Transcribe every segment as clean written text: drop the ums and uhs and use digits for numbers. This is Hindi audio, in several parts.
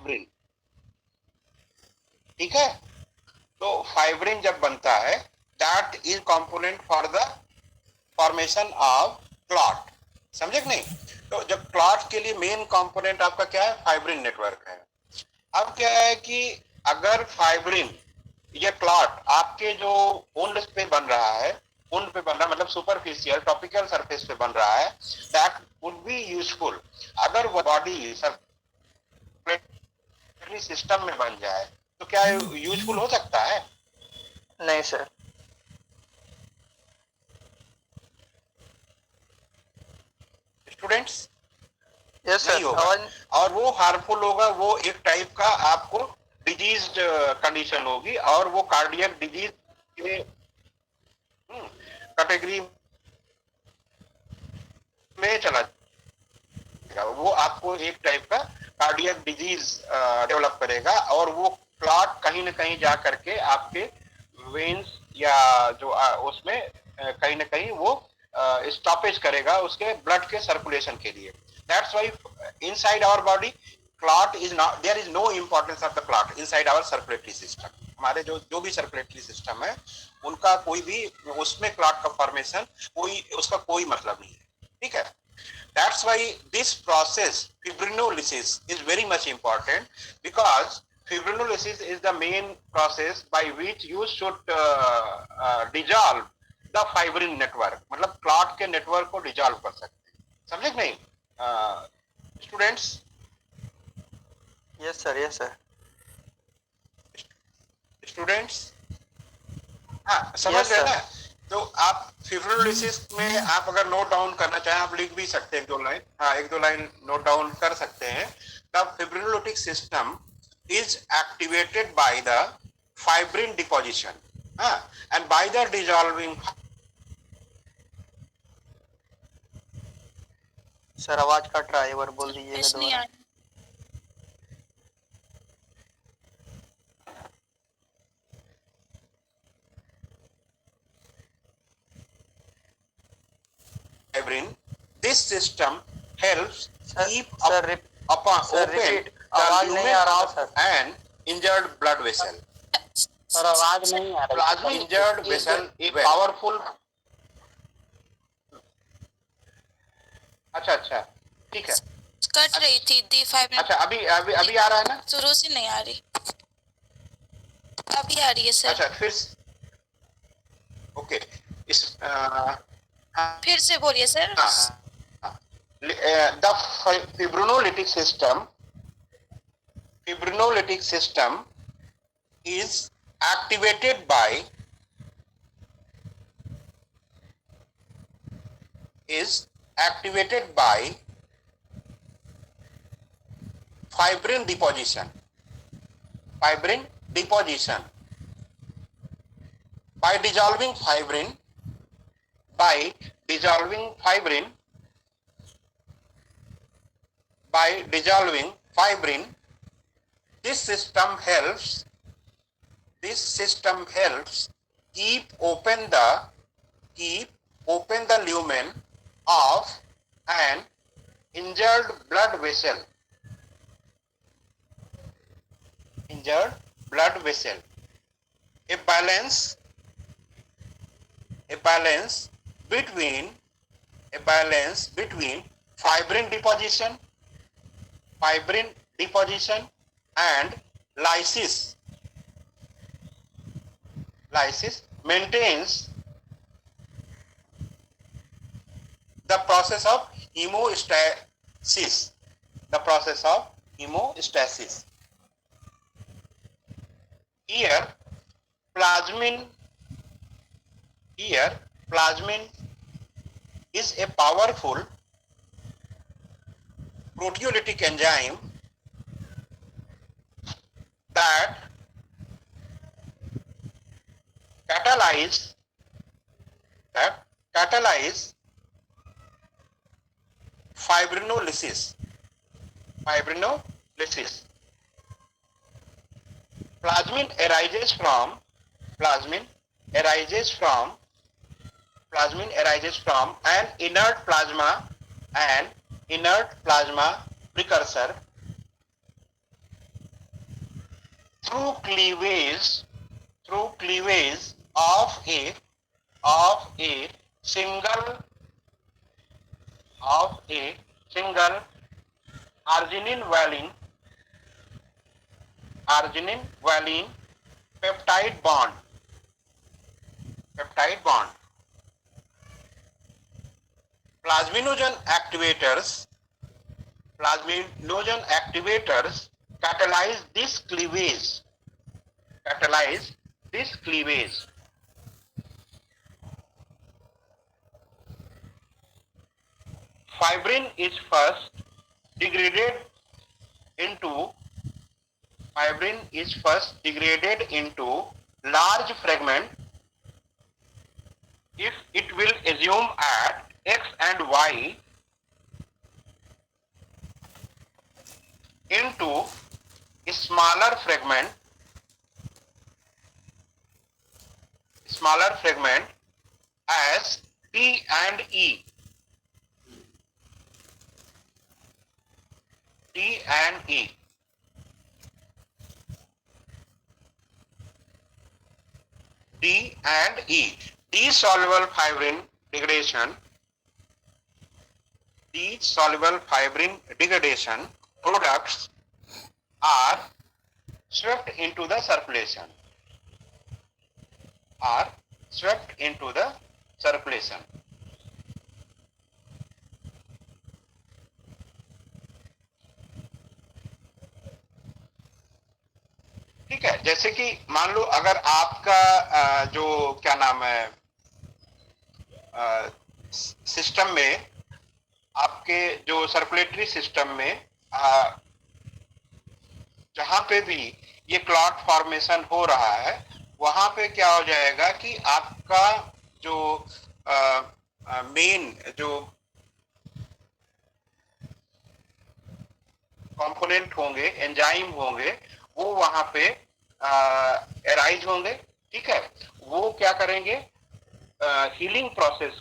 फाइब्रिन, ठीक है। तो फाइब्रिन जब बनता है, that is component for the formation of clot, समझे कि नहीं। तो जब क्लॉट के लिए मेन कंपोनेंट आपका क्या है, फाइब्रिन नेटवर्क है। अब क्या है कि अगर फाइब्रिन ये क्लॉट आपके जो वुंड पे बन रहा है, वुंड पे बन रहा है मतलब सुपरफिशियल टॉपिकल सरफेस पे बन रहा है, दैट वुड बी यूजफुल। अगर वो बॉडी सर्कुलेटरी सिस्टम में बन जाए तो क्या यूजफुल हो सकता है? नहीं सर। स्टूडेंट्स, यस नहीं सर। होगा, आवाज और वो हार्मफुल होगा, वो एक टाइप का आपको डिजीज कंडीशन होगी, और वो कार्डियक डिजीज के कैटेगरी में चला जाएगा। वो आपको एक टाइप का कार्डियक डिजीज डेवलप करेगा, और वो क्लॉट कहीं ना कहीं जा करके आपके वेन्स या जो उसमें कहीं ना कहीं वो स्टॉपेज करेगा उसके ब्लड के सर्कुलेशन के लिए। That's why inside our body clot is not, there is no importance of the clot inside our circulatory system. हमारे जो भी सर्कुलेटरी सिस्टम है उनका कोई भी उसमें क्लॉट का फॉर्मेशन कोई उसका कोई मतलब नहीं है, ठीक है। That's why this process fibrinolysis is very much important, because fibrinolysis is the main process by which you should dissolve the fibrin network, मतलब क्लॉट के नेटवर्क को डिजॉल्व कर सकते हैं, समझे कि नहीं students? Yes sir, yes sir. Students, हाँ समझ यस रहे हैं सर। ना। तो आप फिब्रिलोलिसिस में आप अगर नोट डाउन करना चाहें, आप लिख भी सकते हैं एक दो लाइन, हाँ एक दो लाइन नोट डाउन कर सकते हैं। The fibrinolytic system is activated by the fibrin deposition, हाँ, and by the dissolving. Sir आवाज कट रहा है, एक बार बोल सर दीजिएगा वॉइस नहीं आ दोबारा। रही। Fibrin, this system helps sir keep sir sir open repeat, the आवाज नहीं lumen आ रहा था of sir. an injured blood vessel. Sir आवाज सर नहीं आ रही Plasma थी। injured vessel a powerful, अच्छा अच्छा ठीक है। कट रही थी दी 5 मिनट। अच्छा अभी अभी अभी आ रहा है ना? शुरू से नहीं आ रही, अभी आ रही है सर। अच्छा फिर ओके, इस हाँ फिर से बोलिए सर। हाँ, the fibrinolytic system, fibrinolytic system is activated by is activated by fibrin deposition, fibrin deposition, by dissolving fibrin, by dissolving fibrin, by dissolving fibrin. This system helps, this system helps keep open the lumen of an injured blood vessel, injured blood vessel. A balance between, a balance between fibrin deposition, fibrin deposition and lysis, lysis maintains the process of hemostasis, the process of hemostasis. Here plasmin, here plasmin is a powerful proteolytic enzyme that catalyze, that catalyze fibrinolysis, fibrinolysis. Plasmin arises from, plasmin arises from, plasmin arises from an inert plasma precursor, through cleavage of a single arginine-valine peptide bond. Plasminogen activators catalyze this cleavage. Fibrin is first degraded into large fragment if it will assume at X and Y into smaller fragment as T and E. Dissoluble fibrin degradation products are swept into the circulation. ठीक है, जैसे कि मान लो अगर आपका जो क्या नाम है सिस्टम में, आपके जो सर्कुलेटरी सिस्टम में जहां पे भी ये क्लॉट फॉर्मेशन हो रहा है, वहां पे क्या हो जाएगा कि आपका जो मेन जो कंपोनेंट होंगे, एंजाइम होंगे, वो वहां पे एराइज होंगे. ठीक है, वो क्या करेंगे, हीलिंग प्रोसेस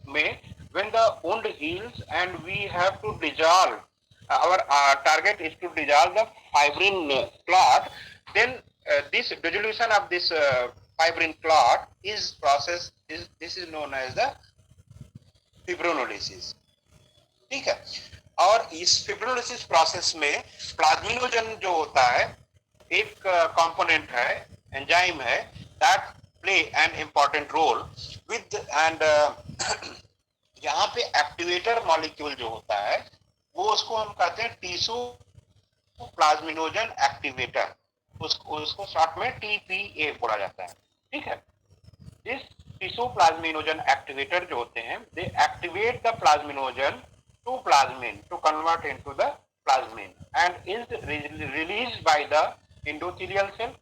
में when the wound heals and we have to dissolve, our target is to dissolve the fibrin clot, then this dissolution of this fibrin clot is known as the fibrinolysis. ठीक है, और इस फिब्रोलिसिस प्रोसेस में प्लाज्मिनोजन जो होता है एक कंपोनेंट है, एंजाइम है, that play an important role with and यहाँ पे एक्टिवेटर मॉलिक्यूल जो होता है वो उसको हम कहते हैं टिश्यू प्लाज्मिनोजन एक्टिवेटर, उसको शॉर्ट में TPA बोला जाता है. ठीक है, इस टिश्यू प्लाज्मिनोजन एक्टिवेटर जो होते हैं, they activate the plasminogen to plasmin to convert into the plasmin and is released by the endothelial cell.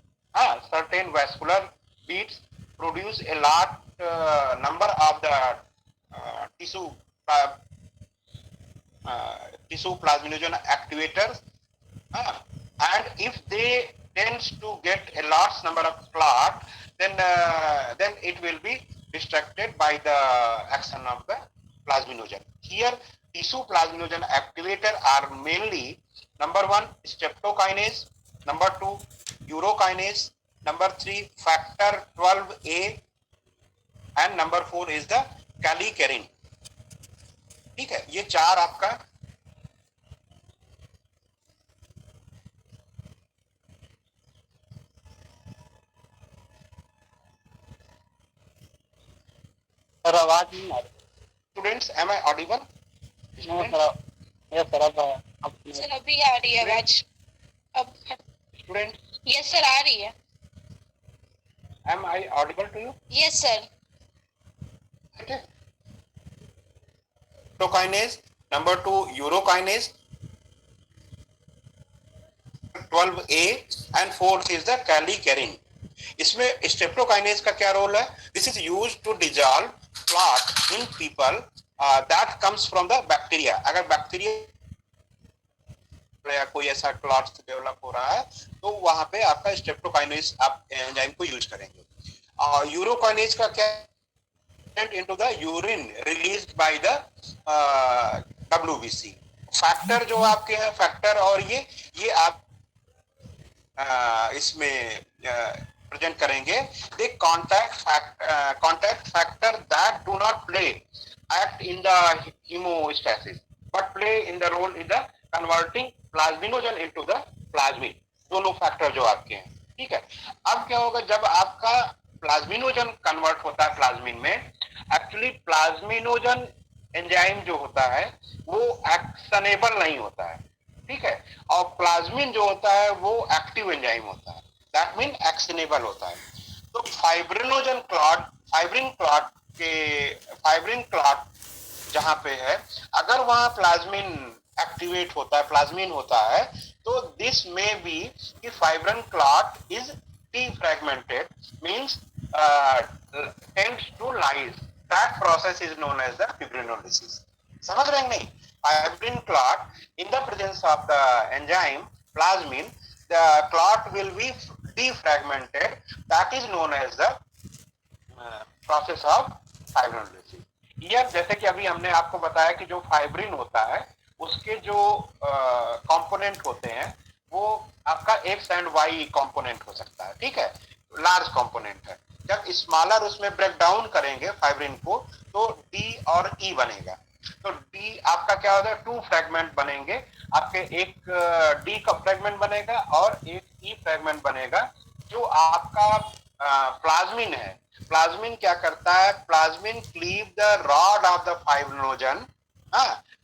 Certain vascular beads produce a lot number of the tissue plasminogen activators, and if they tends to get a large number of clot, then it will be distracted by the action of the plasminogen. Here tissue plasminogen activator are mainly number 1 streptokinase, number 2 urokinase, number 3 factor 12A, and number 4 is the kallikrein. ठीक है, ये चार आपका सर आवाज नहीं आ रही. Students, am I audible? Yes sir, अब सर अभी आ रही है आवाज. अब स्टूडेंट्स, यस सर आ रही है. Am I audible to you? Yes sir. Okay. Streptokinase, number 2 urokinase, 12A, and 4th is the kallikrein. इसमें स्ट्रेप्टोकाइनेज का क्या रोल है? This is used to dissolve clot in people that comes from the bacteria. अगर बैक्टीरिया या कोई ऐसा क्लॉट डेवलप हो रहा है तो वहां पे आपका स्ट्रेप्टोकाइनेज आप एंजाइम को यूज करेंगे. यूरोकाइनेज का क्या? into the urine released by the WBC. Factor जो आपके हैं, फैक्टर और ये आप इसमें प्रेजेंट करेंगे the contact factor that do not play act in the haemostasis but play in the role in the converting plasminogen into the plasmin, दोनों फैक्टर जो आपके हैं, ठीक है। अब क्या होगा जब आपका प्लाज्मिनोजन कन्वर्ट होता है प्लाज्मिन में, एक्चुअली प्लाज्मिनोजन एंजाइम जो होता है वो एक्शनेबल नहीं होता है, ठीक है। और प्लाज्मिन जो होता है वो एक्टिव एंजाइम होता है, दैट मीन एक्शनेबल होता है। तो फाइब्रिनोजन क्लॉट, फाइब्रिन क्लॉट जहां पे है, अगर वहां प्लाज्मिन एक्टिवेट होता है, प्लाज्मिन होता है, तो दिस में बी कि fibrin clot is defragmented, means tends to lyse. That process is known as the fibrinolysis. समझ रहे हैं नहीं? Fibrin clot in the presence of the enzyme plasmin, the clot will be defragmented. That is known as the process of fibrinolysis. यह जैसे कि अभी हमने आपको बताया कि जो फाइब्रिन होता है उसके जो कंपोनेंट होते हैं वो आपका एक्स एंड वाई कंपोनेंट हो सकता है, ठीक है, लार्ज कंपोनेंट है। जब स्मॉलर उसमें ब्रेक डाउन करेंगे फाइब्रिन को तो डी और ई बनेगा। तो डी आपका क्या होता है, 2 फ्रेगमेंट बनेंगे आपके, एक डी का फ्रेगमेंट बनेगा और एक ई फ्रेगमेंट बनेगा। जो आपका प्लाज्मिन है, प्लाज्मिन क्या करता है, plasmin cleave the rod of the fibrinogen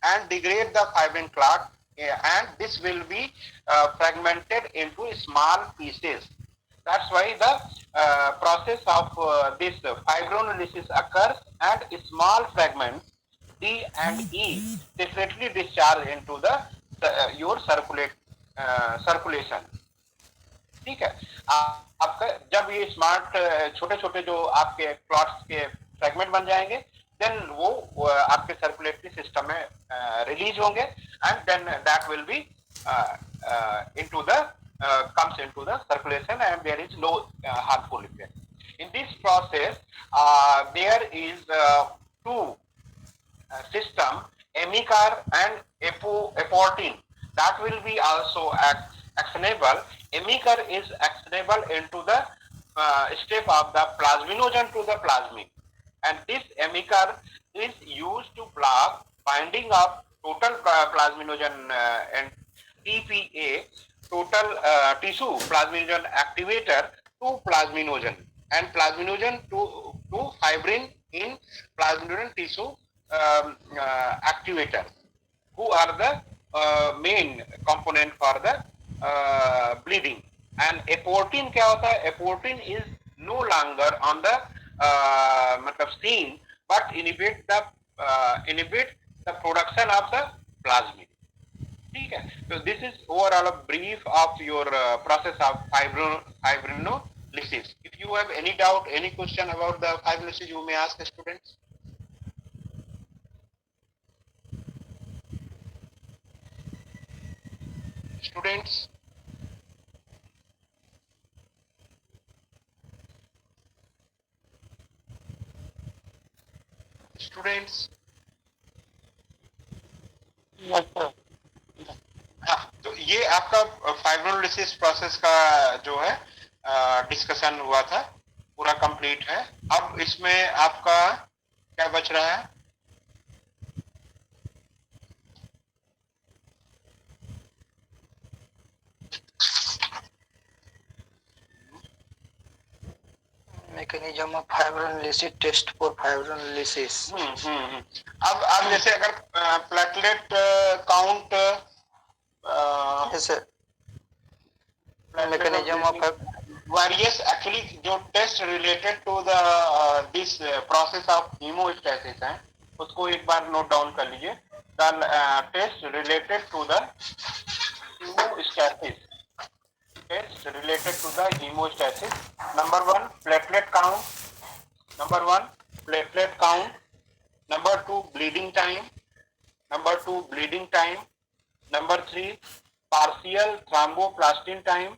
and degrade the fibrin clot, and this will be fragmented into small pieces. That's why the process of this fibrinolysis occurs and small fragments D and E separately discharge into the your circulation, ठीक है। आपका जब ये स्मार्ट छोटे छोटे जो आपके क्लॉट्स के फ्रेगमेंट बन जाएंगे, देन वो आपके सर्कुलेटरी सिस्टम में रिलीज होंगे and then that will be into the comes into the circulation and there is no harmful effect. In this process, there is two system, amicar and aportin, that will be also actionable. Amicar is actionable into the step of the plasminogen to the plasmin, and this amicar is used to block binding of total plasminogen and TPA, total tissue plasminogen activator to plasminogen, and plasminogen to fibrin in plasminogen tissue activator, who are the main component for the bleeding. And aportin क्या होता है, aportin is no longer on the मतलब scene but inhibit the production of the plasmin, ठीक है। So this is overall a brief of your process of fibrinolysis. If you have any doubt, any question about the fibrinolysis, you may ask the students. Students, students, yes sir. हाँ, तो ये आपका फाइब्रोलिसिस प्रोसेस का जो है डिस्कशन हुआ था, पूरा कंप्लीट है। अब इसमें आपका क्या बच रहा है? mechanism of fibrinolysis, test for fibrinolysis. अब जैसे अगर platelet count yes sir. mechanism of various actually जो test related to the this process of haemostasis है उसको एक बार नोट डाउन कर लीजिए। The test related to the haemostasis, test related to the haemostasis, number 1 platelet count, number 1 platelet count, number 2 bleeding time, number 2 bleeding time, number 3 partial thromboplastin time,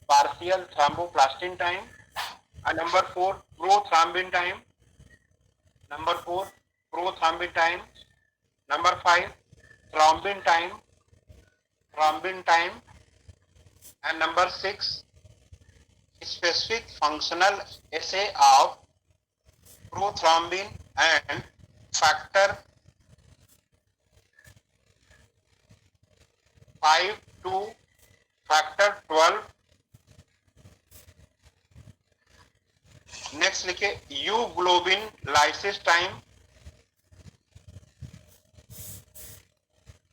partial thromboplastin time, and number 4 prothrombin time, number 4 prothrombin time, number 5 thrombin time, thrombin time, And number 6, specific functional assay of prothrombin and factor 5 to factor 12. Next लिखे euglobulin lysis time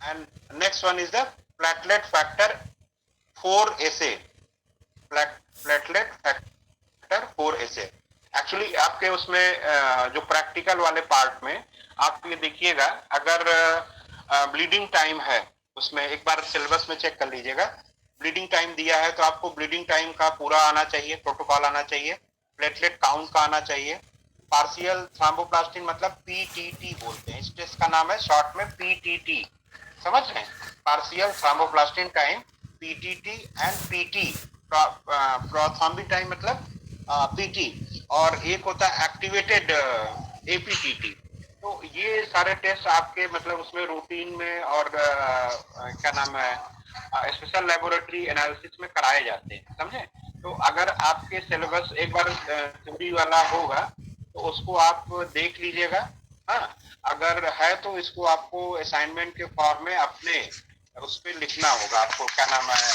and next one is the platelet factor 4 assay platelet factor 4 assay. Actually आपके उसमें जो प्रैक्टिकल वाले पार्ट में आप ये देखिएगा, अगर ब्लीडिंग टाइम है उसमें एक बार सिलेबस में चेक कर लीजिएगा, ब्लीडिंग टाइम दिया है तो आपको ब्लीडिंग टाइम का पूरा आना चाहिए, प्रोटोकॉल आना चाहिए, प्लेटलेट काउंट का आना चाहिए, पार्शियल थ्रोम्बोप्लास्टिन मतलब पीटीटी बोलते हैं, इस टेस्ट का नाम है शॉर्ट में पीटीटी, समझ रहे हैं, partial thromboplastin time, PTT and PT, prothrombin time मतलब पीटी, और एक होता है एक्टिवेटेड एपीटीटी। तो ये सारे टेस्ट आपके मतलब उसमें रूटीन में और क्या नाम है स्पेशल लेबोरेटरी एनालिसिस में कराए जाते हैं, समझे। तो अगर आपके सिलेबस एक बार थ्योरी वाला होगा तो उसको आप देख लीजिएगा, हाँ, अगर है तो इसको आपको असाइनमेंट के फॉर्म में अपने उस पर लिखना होगा, आपको क्या नाम है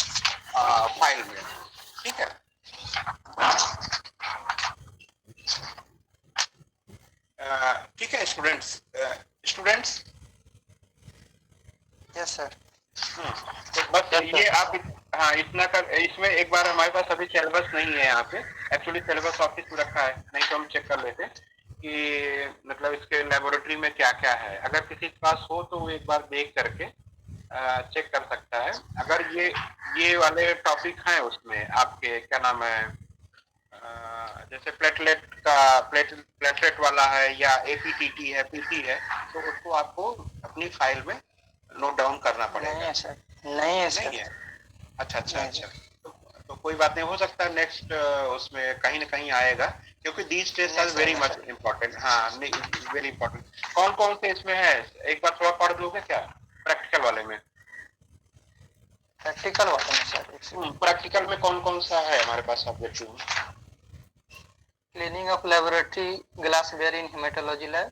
फाइल में, ठीक है। ठीक है स्टूडेंट्स यस सर। तो बस ये आप हाँ इतना कर, इसमें एक बार हमारे पास अभी सिलेबस नहीं है यहाँ पे, एक्चुअली सिलेबस ऑफिस में रखा है, नहीं तो हम चेक कर लेते कि मतलब इसके लेबोरेटरी में क्या क्या है। अगर किसी के पास हो तो वो एक बार देख करके चेक कर सकता है। अगर ये वाले टॉपिक हैं उसमें आपके क्या नाम है जैसे प्लेटलेट वाला है या एपीटीटी है, पीटी है, तो उसको आपको अपनी फाइल में नोट डाउन करना पड़ेगा। नहीं है सर, नहीं है सर। नहीं है, अच्छा तो कोई बात नहीं, हो सकता है नेक्स्ट उसमें कहीं ना कहीं आएगा, क्योंकि these test are very much important. हाँ वेरी इम्पोर्टेंट। कौन कौन से इसमें है एक बार थोड़ा पढ़ दोगे क्या प्रैक्टिकल वाले में? प्रैक्टिकल वाले में सर प्रैक्टिकल में कौन कौन सा है हमारे पास सब्जेक्ट में? Cleaning of laboratory glassware in haematology lab,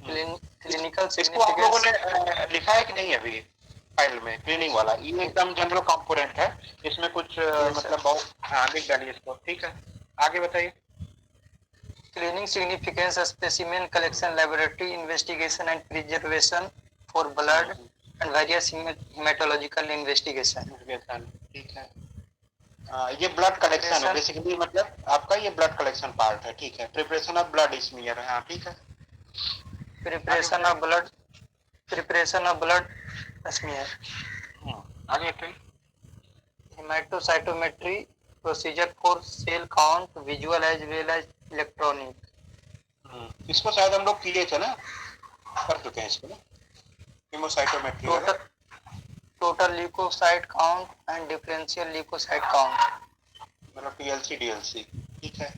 clinical इसको आप लोगों ने लिखा है कि नहीं अभी फाइल में? क्लीनिंग वाला ये एकदम जनरल कंपोनेंट है, इसमें कुछ मतलब बहुत हाँ लिख डालिए इसको, ठीक है। आगे बताइए। Cleaning significance specimen collection laboratory investigation and preservation for blood and various haematological investigation, ठीक है। ये ब्लड कलेक्शन है बेसिकली, मतलब आपका ये ब्लड कलेक्शन पार्ट है, ठीक है। प्रिपरेशन ऑफ ब्लड स्मीयर है, हाँ ठीक है। प्रिपरेशन ऑफ ब्लड स्मीयर, आगे बताइए। Haematocytometry procedure for cell count visual as well as electronic. इसको शायद हम लोग किए थे ना, कर चुके हैं इसको ना, haemocytometry total leucocyte count and differential leucocyte count, मतलब टीएलसी डीएलसी, ठीक है।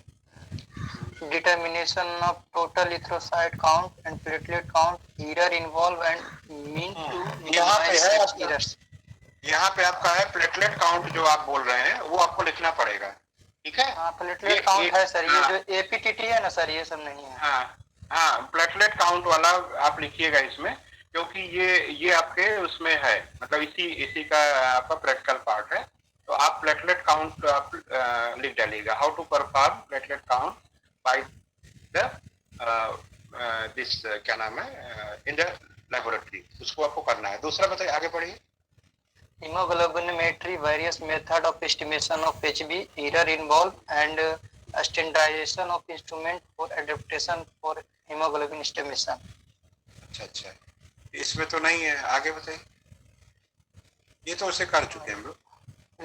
determination of total erythrocyte count and platelet count, error involved and mean to यहाँ पे minimize है such आपका, errors. यहाँ पे आपका है प्लेटलेट काउंट जो आप बोल रहे हैं वो आपको लिखना पड़ेगा, ठीक है। हाँ प्लेटलेट काउंट है सर, ये जो एपीटीटी है ना सर ये सब नहीं है। हाँ प्लेटलेट काउंट वाला आप लिखिएगा इसमें, क्योंकि ये आपके उसमें है, मतलब इसी का आपका प्रैक्टिकल पार्ट है। तो आप प्लेटलेट काउंट आप लिख डालिएगा, how to perform platelet count by the this क्या नाम है इन द लेबोरेटरी, उसको आपको करना है। दूसरा बताइए, आगे बढ़िए। Hemoglobinometry, various method of estimation of HB, error involved and standardization of instrument for adaptation for hemoglobin estimation. अच्छा इसमें तो नहीं है, आगे बताइए। ये तो उसे कर चुके हैं हम लोग।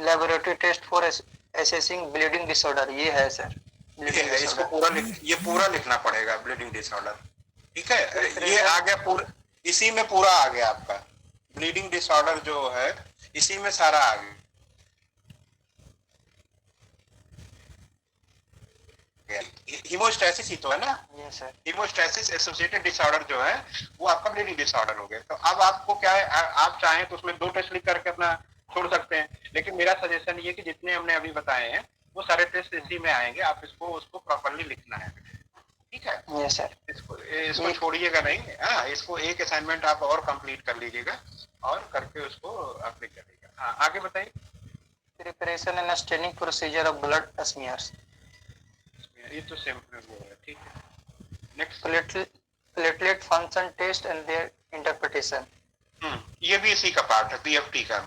Laboratory test for assessing bleeding disorder, ये है सर, ये है, इसको पूरा लिखना पड़ेगा, ब्लीडिंग डिसऑर्डर, ठीक है। ये आ गया पूरा, इसी में पूरा आ गया आपका ब्लीडिंग डिसऑर्डर जो है, इसी में सारा आ गया। हीमोस्टैसिस ही तो है ना, हीमोस्टैसिस एसोसिएटेड डिसऑर्डर जो है वो आपका ब्लीडिंग डिसऑर्डर हो गया। तो अब आपको क्या है, आप चाहें तो उसमें 2 टेस्ट लिख करके अपना छोड़ सकते हैं, लेकिन मेरा सजेशन ये कि जितने हमने अभी बताए हैं वो सारे टेस्ट इसी में आएंगे, आप उसको प्रॉपरली लिखना है, ठीक है। Yes sir. इसको छोड़िएगा नहीं, हाँ, इसको एक असाइनमेंट आप और कंप्लीट कर लीजिएगा और करके उसको अप्लाई करिएगा। हाँ, आगे बताइए। Preparation and staining procedure of blood smears. ये तो सिंपल वो है, ठीक है। Next, platelet function test and their interpretation. ये भी इसी का पार्ट है, पीएफटी का।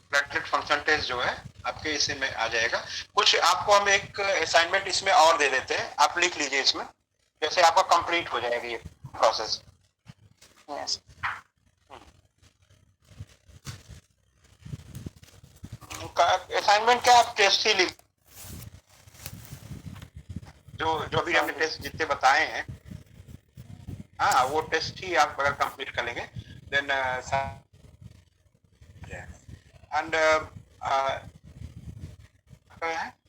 प्लेटलेट फंक्शन टेस्ट जो है आपके इसी में आ जाएगा। कुछ आपको हम एक असाइनमेंट इसमें और दे देते हैं, आप लिख लीजिए इसमें, जैसे आपका कंप्लीट हो जाएगी ये प्रोसेस। यस। असाइनमेंट क्या, आप टेस्ट ही लिख, जो भी हमने टेस्ट जितने बताए हैं, हाँ, वो टेस्ट ही आप अगर कंप्लीट कर लेंगे देन एंड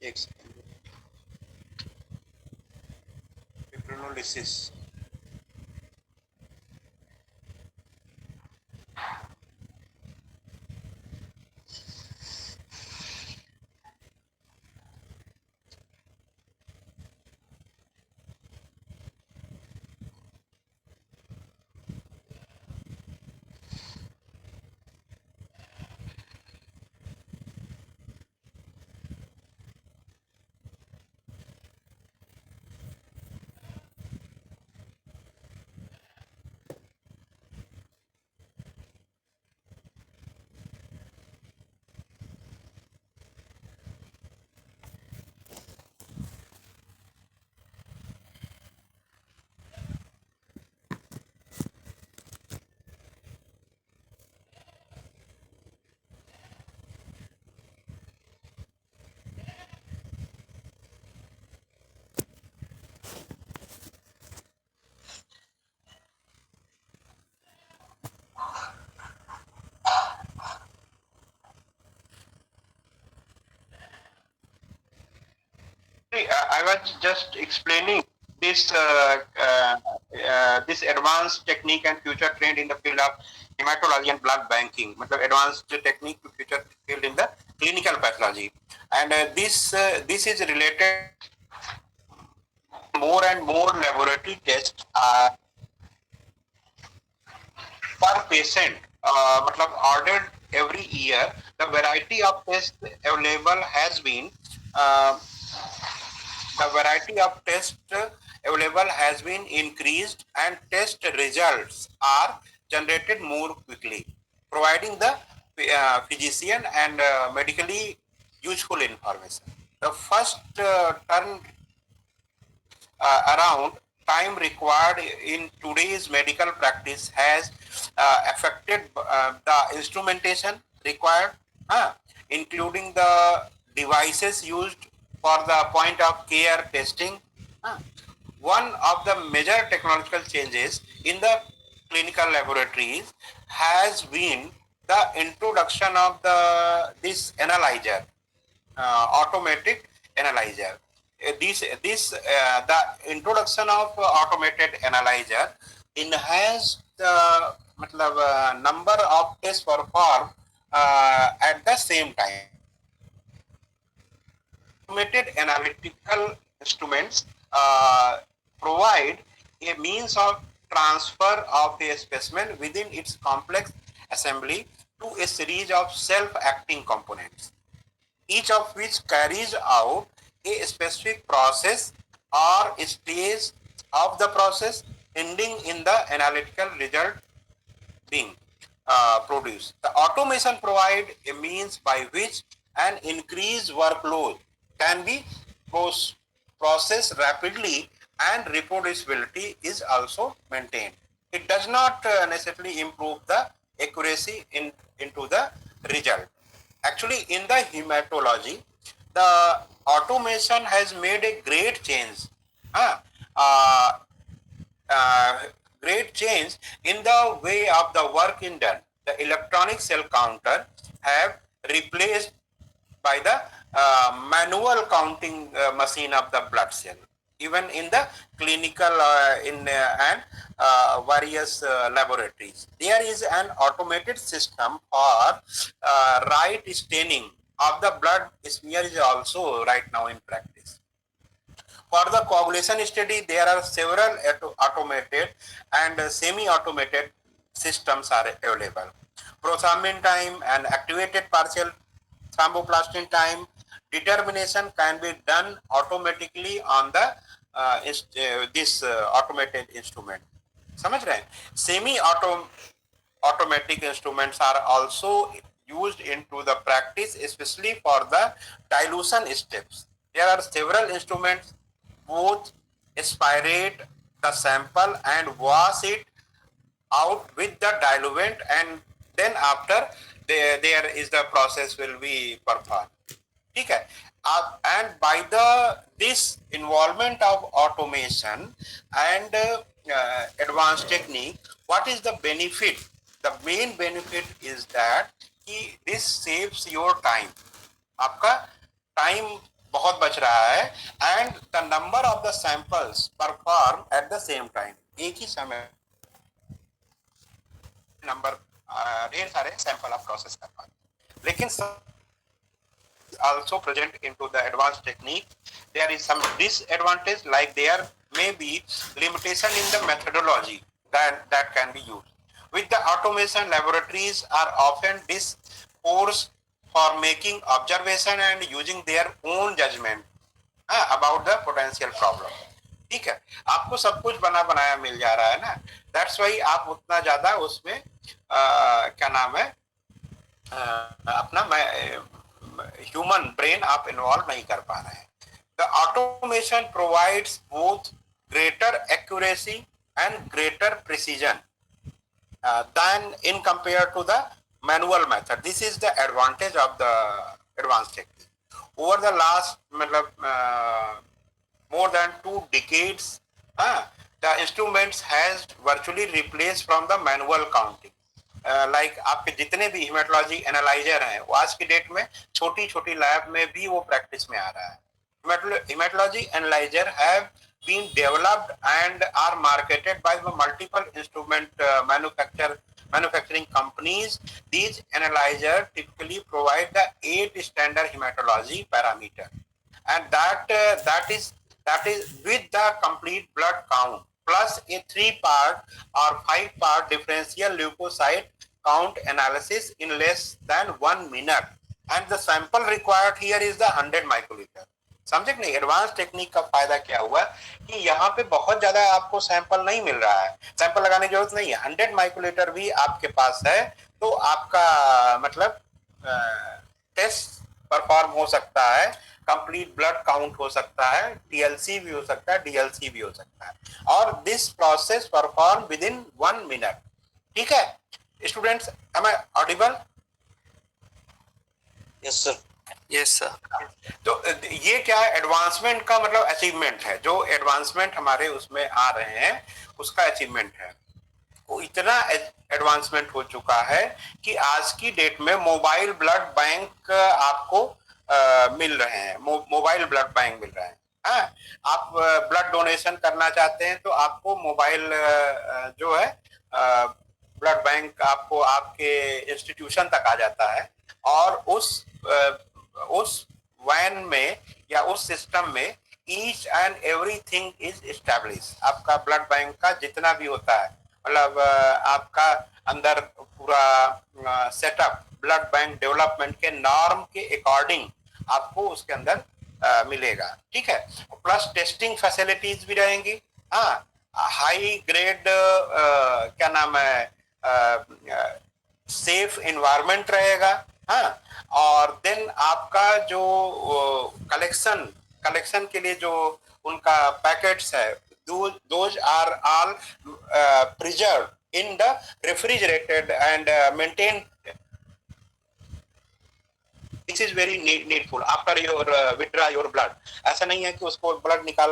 एक second, फिब्रिनोलिसिस। I was just explaining this this advanced technique and future trend in the field of hematology and blood banking. मतलब advanced technique to future field in the clinical pathology, and this is related more and more laboratory tests per patient. मतलब ordered every year. The variety of tests available has been the variety of tests available has been increased and test results are generated more quickly, providing the physician and medically useful information. The first turn around time required in today's medical practice has affected the instrumentation required, including the devices used for the point of care testing. One of the major technological changes in the clinical laboratories has been the introduction of this analyzer, automatic analyzer. The introduction of automated analyzer enhance the number of tests performed at the same time. Automated analytical instruments provide a means of transfer of a specimen within its complex assembly to a series of self-acting components, each of which carries out a specific process or stage of the process, ending in the analytical result being produced. The automation provides a means by which an increased workload can be processed rapidly and reproducibility is also maintained. It does not necessarily improve the accuracy into the result. Actually, in the hematology, the automation has made a great change. Uh, Great change in the way of the work in done. The electronic cell counter have replaced by the manual counting machine of the blood cell. even in the clinical and various laboratories. There is an automated system for right staining of the blood smear is also right now in practice. For the coagulation study, there are several automated and semi-automated systems are available. Prothrombin time and activated partial thromboplastin time determination can be done automatically on the this automated instrument. समझ रहे हैं? Semi automatic instruments are also used into the practice, especially for the dilution steps. There are several instruments both aspirate the sample and wash it out with the diluent, and then after there is the process will be performed. ठीक है. And by this involvement of automation and advanced technique, what is the benefit? The main benefit is that this saves your time. आपका time बहुत बच रहा है, and the number of the samples performed at the same time. एक ही समय नंबर ढेर सारे सैंपल आप प्रोसेस कर पाते हैं. लेकिन also present into the advanced technique, there is some disadvantage, like there may be limitation in the methodology that can be used. With the automation, laboratories are often disposed for making observation and using their own judgment about the potential problem. ठीक है, आपको सब कुछ बना बनाया मिल जा रहा है ना, दैट्स वाई आप उतना ज्यादा उसमें क्या नाम है अपना ह्यूमन ब्रेन आप इन्वॉल्व नहीं कर पा रहे हैं. The automation provides both greater accuracy and greater precision than in compared to the manual method. This is the advantage of the advanced technique. Over the last more than 2 decades, the instruments has virtually replaced from the manual counting. Like आपके जितने भी हिमेटोलॉजी एनालाइजर हैं वो आज की डेट में छोटी छोटी लैब में भी वो प्रैक्टिस में आ रहा है. Haematology analyser have been developed and are marketed by the multiple instrument manufacturing companies. These analyzers typically provide the 8 standard hematology parameter, and that is with the complete blood count plus a 3-part or 5-part differential leukocyte count analysis in less than 1 minute, and the sample required here is the 100 microliter. समझे नहीं? एडवांस टेक्निक का फायदा क्या हुआ कि यहाँ पे बहुत ज्यादा आपको सैंपल नहीं मिल रहा है, सैंपल लगाने की जरूरत नहीं है, 100 माइक्रोलीटर भी आपके पास है तो आपका मतलब टेस्ट परफॉर्म हो सकता है, कंप्लीट ब्लड काउंट हो सकता है, टीएलसी भी हो सकता है, डीएलसी भी हो सकता है, और this process perform with in 1 minute. ठीक है students, am I audible? Yes sir. Yes sir. तो ये क्या है, एडवांसमेंट का मतलब अचीवमेंट है. जो एडवांसमेंट हमारे उसमें आ रहे हैं उसका अचीवमेंट है. वो इतना एडवांसमेंट हो चुका है कि आज की डेट में मोबाइल ब्लड बैंक आपको मिल रहे हैं, मोबाइल ब्लड बैंक मिल रहे हैं. आप ब्लड डोनेशन करना चाहते हैं तो आपको मोबाइल जो है ब्लड बैंक आपको आपके इंस्टीट्यूशन तक आ जाता है, और उस वैन में या उस सिस्टम में each and everything is establish. आपका ब्लड बैंक का जितना भी होता है, मतलब आपका अंदर पूरा सेटअप ब्लड बैंक डेवलपमेंट के नॉर्म के अकॉर्डिंग आपको उसके अंदर मिलेगा. ठीक है, प्लस टेस्टिंग फैसिलिटीज भी रहेंगी. हाई ग्रेड क्या नाम है सेफ एनवायरनमेंट रहेगा. और देन आपका जो कलेक्शन के लिए जो उनका पैकेट्स है, those are all preserved in the refrigerated and maintained. This is very needful after your withdraw your blood. ऐसा नहीं है कि उसको ब्लड निकाल,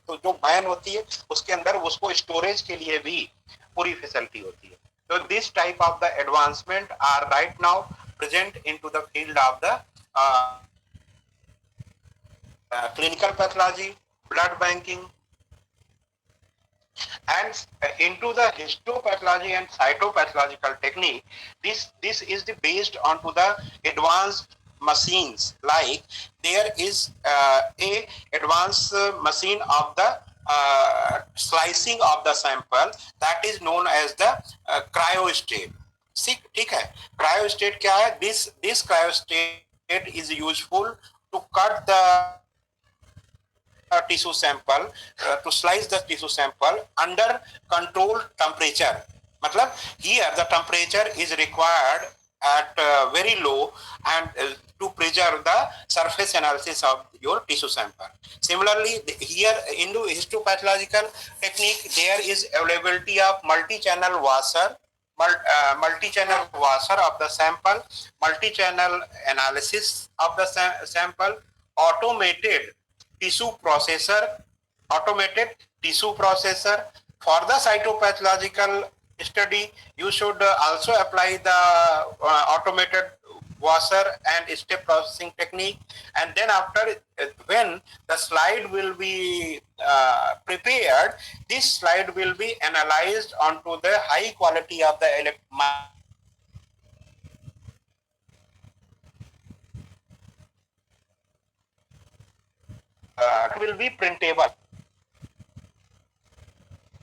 तो जो वैन होती है उसके अंदर उसको स्टोरेज के लिए भी पूरी फैसिलिटी होती है. So this type of the advancement are right now present into the field of the clinical pathology, blood banking, and into the histopathology and cytopathological technique. This is the based onto the advanced machines, like there is a advanced machine of the slicing of the sample, that is known as the cryostat. ठीक है, cryostat क्या है? This cryostat is useful to cut the tissue sample, to slice the tissue sample under controlled temperature. मतलब here the temperature is required at very low and to preserve the surface analysis of your tissue sample. Similarly, here in histopathological technique there is availability of multi-channel washer, multi-channel washer of the sample, multi-channel analysis of the sample, automated tissue processor for the cytopathological study. You should also apply the automated washer and step processing technique, and then after when the slide will be prepared, this slide will be analyzed onto the high quality of the will be printable,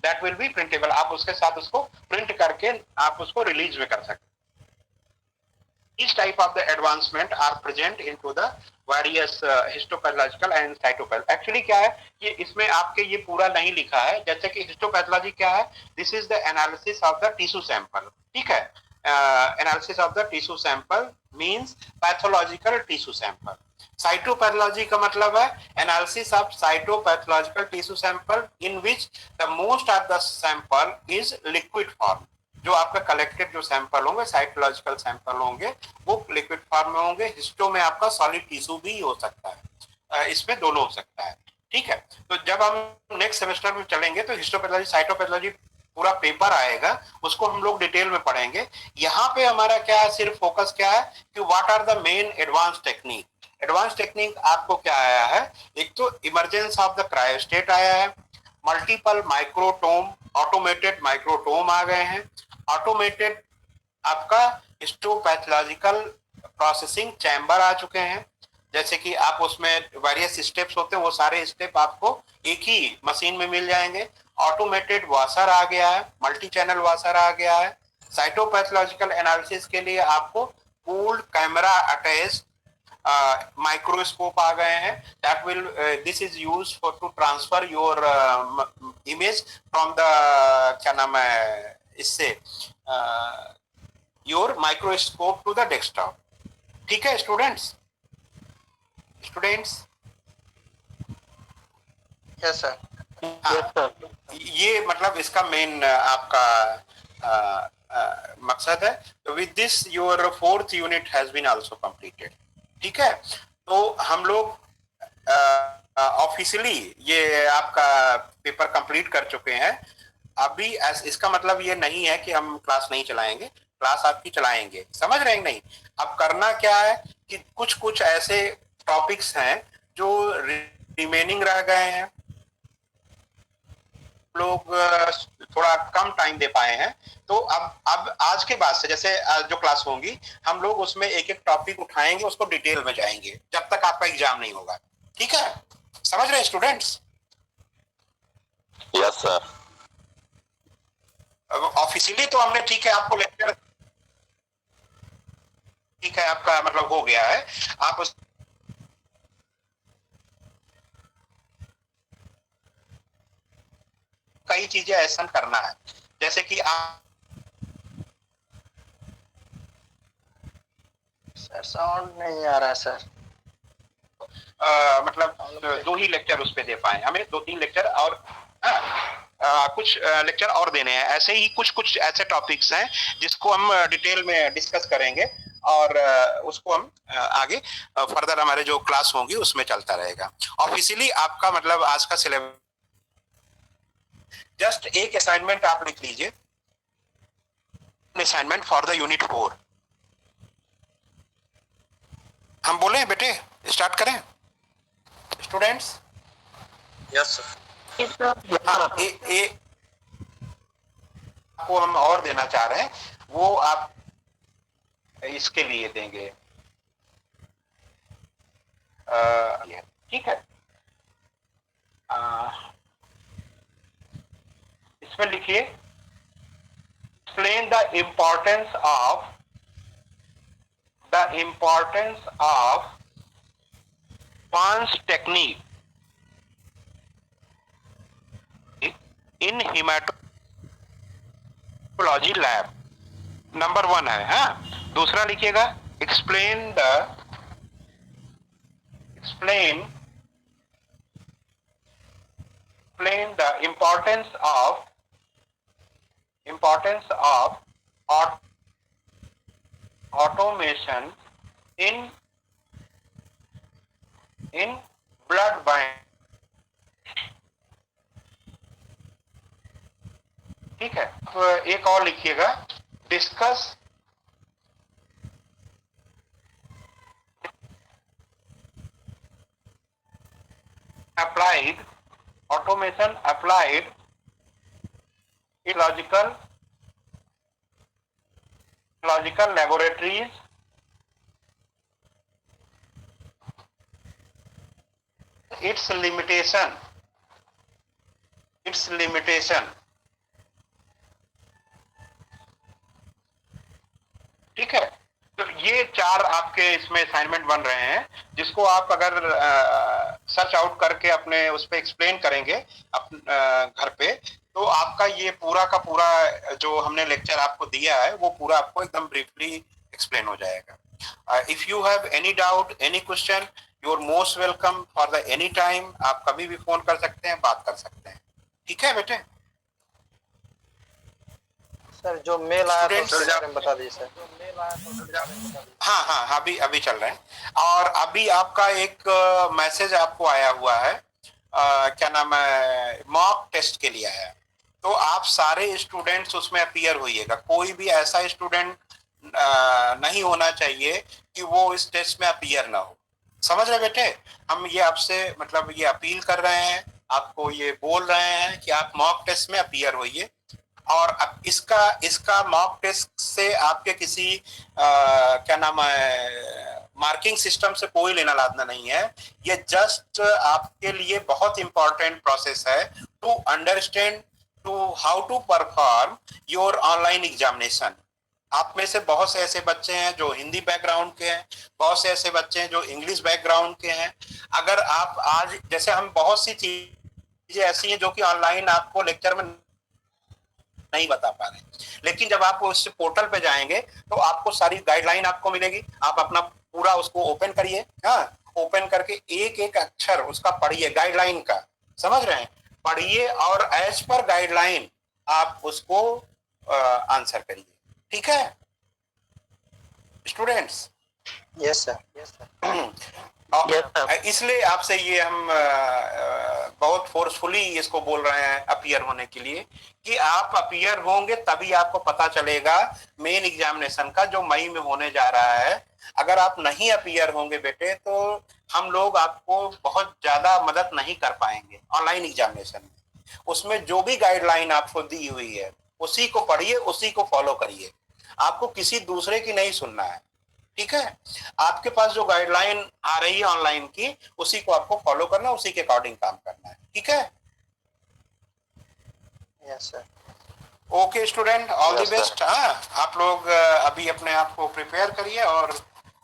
that will be printable. आप उसके साथ उसको प्रिंट करके आप उसको रिलीज में कर सकते. Each type of the advancement are present into the various histopathological and cytopathological. Actually क्या है कि इसमें आपके ये पूरा नहीं लिखा है. जैसे कि histopathology क्या है? This is the analysis of the tissue sample. ठीक है, analysis of the tissue sample means pathological tissue sample. Cytopathology का मतलब है analysis of cytopathological tissue sample in which the most of the sample is liquid form. जो आपका कलेक्टेड जो सैंपल होंगे, साइटोलॉजिकल सैंपल होंगे, वो लिक्विड फॉर्म में होंगे. हिस्टो में आपका सॉलिड टिश्यू भी हो सकता है, इसमें दोनों हो सकता है. ठीक है, तो जब हम नेक्स्ट सेमेस्टर में चलेंगे तो हिस्टोपैथोलॉजी साइटोपैथोलॉजी पूरा पेपर आएगा, उसको हम लोग डिटेल में पढ़ेंगे. यहाँ पे हमारा क्या है, सिर्फ फोकस क्या है कि what are the main advance technique. Advance technique आपको क्या आया है? एक तो इमरजेंस ऑफ द क्रायोस्टेट आया है, मल्टीपल माइक्रोटोम, ऑटोमेटेड माइक्रोटोम आ गए हैं, ऑटोमेटेड आपका हिस्टोपैथोलॉजिकल प्रोसेसिंग चैम्बर आ चुके हैं. जैसे कि आप उसमें वेरियस स्टेप्स होते हैं, वो सारे स्टेप आपको एक ही मशीन में मिल जाएंगे. ऑटोमेटेड वाशर आ गया है, मल्टी चैनल वाशर आ गया है. साइटोपैथोलॉजिकल एनालिसिस के लिए आपको पूल्ड कैमरा अटैच्ड माइक्रोस्कोप आ गए हैं. That will this is used for to transfer your image from the क्या नाम है इससे your microscope to the desktop. ठीक है स्टूडेंट्स? Yes sir. ये मतलब इसका मेन आपका मकसद है. With this your 4th unit has been also completed. ठीक है, तो हम लोग ऑफिशियली ये आपका पेपर कंप्लीट कर चुके हैं. अभी इसका मतलब ये नहीं है कि हम क्लास नहीं चलाएंगे, क्लास आपकी चलाएंगे. समझ रहे हैं नहीं? अब करना क्या है कि कुछ कुछ ऐसे टॉपिक्स हैं जो रिमेनिंग रह गए हैं, लोग थोड़ा कम टाइम दे पाए हैं. तो अब आज के बाद से जैसे जो क्लास होंगी हम लोग उसमें एक एक टॉपिक उठाएंगे, उसको डिटेल में जाएंगे जब तक आपका एग्जाम नहीं होगा. ठीक है, समझ रहे हैं स्टूडेंट्स? Yes sir. ऑफिशियली तो हमने ठीक है आपको लेक्चर, ठीक है आपका मतलब हो गया है. आप उस कई चीजें ऐसा करना है जैसे कि आप सर साउंड नहीं आ रहा है सर. मतलब 2 ही लेक्चर उस पे दे पाए. हमें 2-3 लेक्चर और कुछ लेक्चर और देने हैं. ऐसे ही कुछ कुछ ऐसे टॉपिक्स हैं जिसको हम डिटेल में डिस्कस करेंगे और उसको हम आगे फर्दर हमारे जो क्लास होंगी उसमें चलता रहेगा. ऑफिशियली आपका मतलब आज का सिलेबस, जस्ट एक असाइनमेंट आप लिख लीजिए, असाइनमेंट फॉर द यूनिट 4. हम बोले बेटे स्टार्ट करें? स्टूडेंट्स? Yes sir. हाँ, आपको हम और देना चाह रहे हैं, वो आप इसके लिए देंगे। ठीक है, इसमें लिखिए, explain the importance of Pons technique in hematology lab। Number 1 है। हाँ, दूसरा लिखिएगा, explain the importance of automation in blood bank। ठीक है, तो एक और लिखिएगा, discuss applied automation applied in logical laboratories, its limitation। ठीक है, तो ये 4 आपके इसमें असाइनमेंट बन रहे हैं, जिसको आप अगर सर्च आउट करके अपने उस पे एक्सप्लेन करेंगे घर पे, तो आपका ये पूरा का पूरा जो हमने लेक्चर आपको दिया है वो पूरा आपको एकदम ब्रीफली एक्सप्लेन हो जाएगा। If you have any doubt, any question, you are most welcome for the any time. आप कभी भी फोन कर सकते हैं, बात कर सकते हैं। ठीक है बेटे? सर जो मेल आया तो उसके बारे में बता दीजिए सर। हाँ हाँ, अभी चल रहे हैं। और अभी आपका एक मैसेज आपको आया हुआ है, क्या नाम है, मॉक टेस्ट के लिए है। तो आप सारे स्टूडेंट्स उसमें अपीयर होइएगा। कोई भी ऐसा स्टूडेंट नहीं होना चाहिए कि वो इस टेस्ट में अपीयर ना हो। समझ रहे बेटे? हम ये आपसे मतलब ये अपील कर रहे हैं, आपको ये बोल रहे हैं कि आप मॉक टेस्ट में अपीयर होइए। और अब इसका मॉक टेस्ट से आपके किसी क्या नाम है, मार्किंग सिस्टम से कोई लेना लादना नहीं है। ये जस्ट आपके लिए बहुत इंपॉर्टेंट प्रोसेस है to understand to how to perform your online examination. आप में से बहुत से ऐसे बच्चे हैं जो हिंदी बैकग्राउंड के हैं, बहुत से ऐसे बच्चे हैं जो इंग्लिश बैकग्राउंड के हैं। अगर आप आज, जैसे हम बहुत सी चीजें ऐसी हैं जो कि ऑनलाइन आपको लेक्चर में नहीं बता पा रहे, लेकिन जब आप उस पोर्टल पे जाएंगे तो आपको सारी गाइडलाइन आपको मिलेगी। आप अपना पूरा उसको ओपन करिए, हाँ, ओपन करके एक एक अक्षर उसका पढ़िए, गाइडलाइन का, समझ रहे हैं, पढ़िए और एज पर गाइडलाइन आप उसको आंसर करिए। ठीक है स्टूडेंट्स? Yes sir. इसलिए आपसे ये हम बहुत फोर्सफुली इसको बोल रहे हैं अपीयर होने के लिए, कि आप अपीयर होंगे तभी आपको पता चलेगा मेन एग्जामिनेशन का जो मई में होने जा रहा है। अगर आप नहीं अपीयर होंगे बेटे, तो हम लोग आपको बहुत ज्यादा मदद नहीं कर पाएंगे ऑनलाइन एग्जामिनेशन में। उसमें जो भी गाइडलाइन आपको दी हुई है उसी को पढ़िए, उसी को फॉलो करिए। आपको किसी दूसरे की नहीं सुनना है। ठीक है, आपके पास जो गाइडलाइन आ रही है ऑनलाइन की, उसी को आपको फॉलो करना है, उसी के अकॉर्डिंग काम करना है। ठीक है? Yes sir. Okay student, all the best. हाँ, आप लोग अभी अपने आप को प्रिपेयर करिए और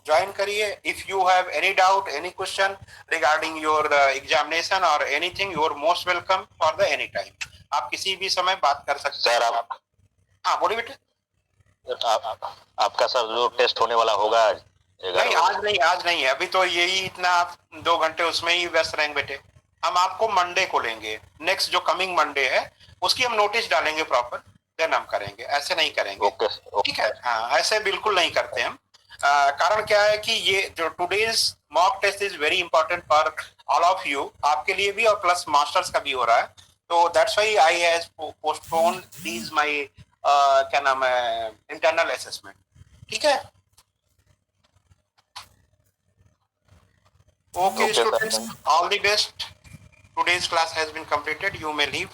ज्वाइन करिए। If you have any doubt, any question regarding your examination और anything, you are most welcome for the any time. आप किसी भी समय बात कर सकते हैं। सर आप, हाँ बोलिए बेटे। आपका सर जो टेस्ट होने वाला होगा नहीं, आज नहीं है। अभी तो यही इतना 2 घंटे उसमें ही व्यस्त रहेंगे बेटे। हम आपको मंडे को लेंगे, नेक्स्ट जो कमिंग मंडे है उसकी हम नोटिस डालेंगे प्रॉपर, देन हम करेंगे। ऐसे नहीं करेंगे। ओके ठीक है? हाँ, ऐसे बिल्कुल नहीं करते हम। कारण क्या है कि ये जो today's mock test is very important for all of you, आपके लिए भी और प्लस मास्टर्स का भी हो रहा है। तो that's why I has postponed these my क्या नाम है, इंटरनल असेसमेंट। ठीक है? Okay, Okay, students, thank you. all the best. Today's class has been completed. You may leave.